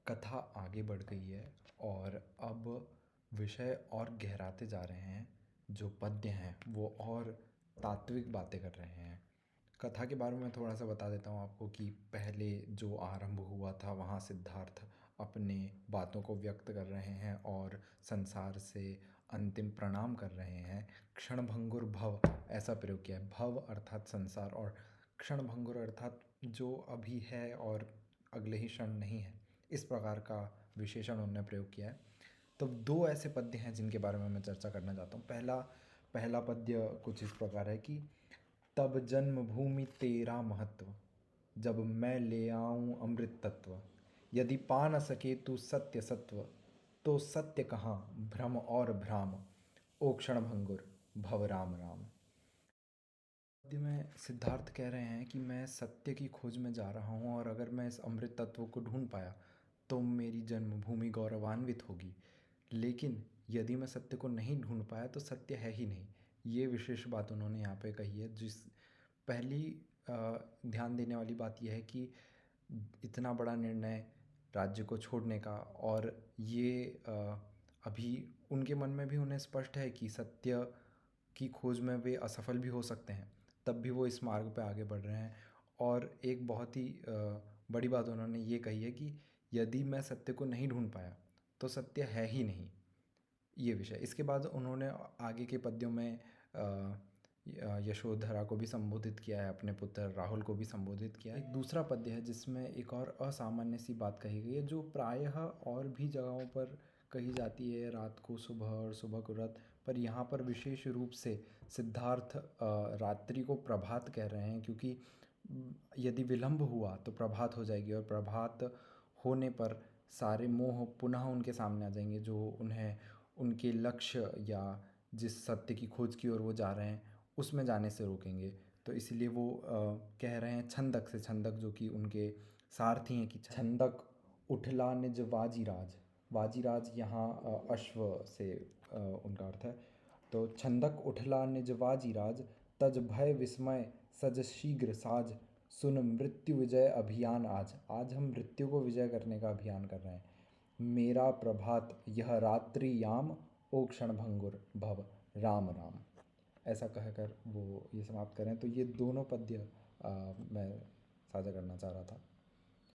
कथा आगे बढ़ गई है और अब विषय और गहराते जा रहे हैं। जो पद्य हैं वो और तात्विक बातें कर रहे हैं। कथा के बारे में थोड़ा सा बता देता हूँ आपको कि पहले जो आरंभ हुआ था वहाँ सिद्धार्थ अपने बातों को व्यक्त कर रहे हैं और संसार से अंतिम प्रणाम कर रहे हैं। क्षणभंगुर भव ऐसा प्रयोग किया है। भव अर्थात संसार और क्षणभंगुर अर्थात जो अभी है और अगले ही क्षण नहीं है, इस प्रकार का विशेषण उन्होंने प्रयोग किया है। तो दो ऐसे पद्य हैं जिनके बारे में मैं चर्चा करना चाहता हूँ। पहला पद्य कुछ इस प्रकार है कि तब जन्मभूमि तेरा महत्व, जब मैं ले आऊं अमृत तत्व। यदि पा न सके तू सत्य सत्व, तो सत्य कहाँ भ्रम और भ्राम। ओ क्षणभंगुर भव राम राम। पद्य में सिद्धार्थ कह रहे हैं कि मैं सत्य की खोज में जा रहा हूँ और अगर मैं इस अमृत तत्व को ढूंढ पाया तो मेरी जन्मभूमि गौरवान्वित होगी। लेकिन यदि मैं सत्य को नहीं ढूंढ पाया तो सत्य है ही नहीं। ये विशेष बात उन्होंने यहाँ पे कही है। पहली ध्यान देने वाली बात यह है कि इतना बड़ा निर्णय राज्य को छोड़ने का, और ये अभी उनके मन में भी उन्हें स्पष्ट है कि सत्य की खोज में वे असफल भी हो सकते हैं, तब भी वो इस मार्ग पे आगे बढ़ रहे हैं। और एक बहुत ही बड़ी बात उन्होंने ये कही है कि यदि मैं सत्य को नहीं ढूंढ पाया तो सत्य है ही नहीं। ये विषय इसके बाद उन्होंने आगे के पद्यों में यशोधरा को भी संबोधित किया है, अपने पुत्र राहुल को भी संबोधित किया है। एक दूसरा पद्य है जिसमें एक और असामान्य सी बात कही गई है, जो प्रायः और भी जगहों पर कही जाती है, रात को सुबह और सुबह को रात, पर यहाँ पर विशेष रूप से सिद्धार्थ रात्रि को प्रभात कह रहे हैं, क्योंकि यदि विलंब हुआ तो प्रभात हो जाएगी और प्रभात होने पर सारे मोह पुनः उनके सामने आ जाएंगे, जो उन्हें उनके लक्ष्य या जिस सत्य की खोज की ओर वो जा रहे हैं उसमें जाने से रोकेंगे। तो इसलिए वो कह रहे हैं छंदक से, छंदक जो कि उनके सारथी हैं, कि छंदक उठला निज वाजीराज। वाजीराज यहाँ अश्व से उनका अर्थ है। तो छंदक उठला निज वाजीराज, तज भय विस्मय सज शीघ्र साज। सुन मृत्यु विजय अभियान आज। आज हम मृत्यु को विजय करने का अभियान कर रहे हैं। मेरा प्रभात यह रात्रि याम, ओ क्षणभंगुर भव राम राम। ऐसा कहकर वो ये समाप्त करें। तो ये दोनों पद्य मैं साझा करना चाह रहा था।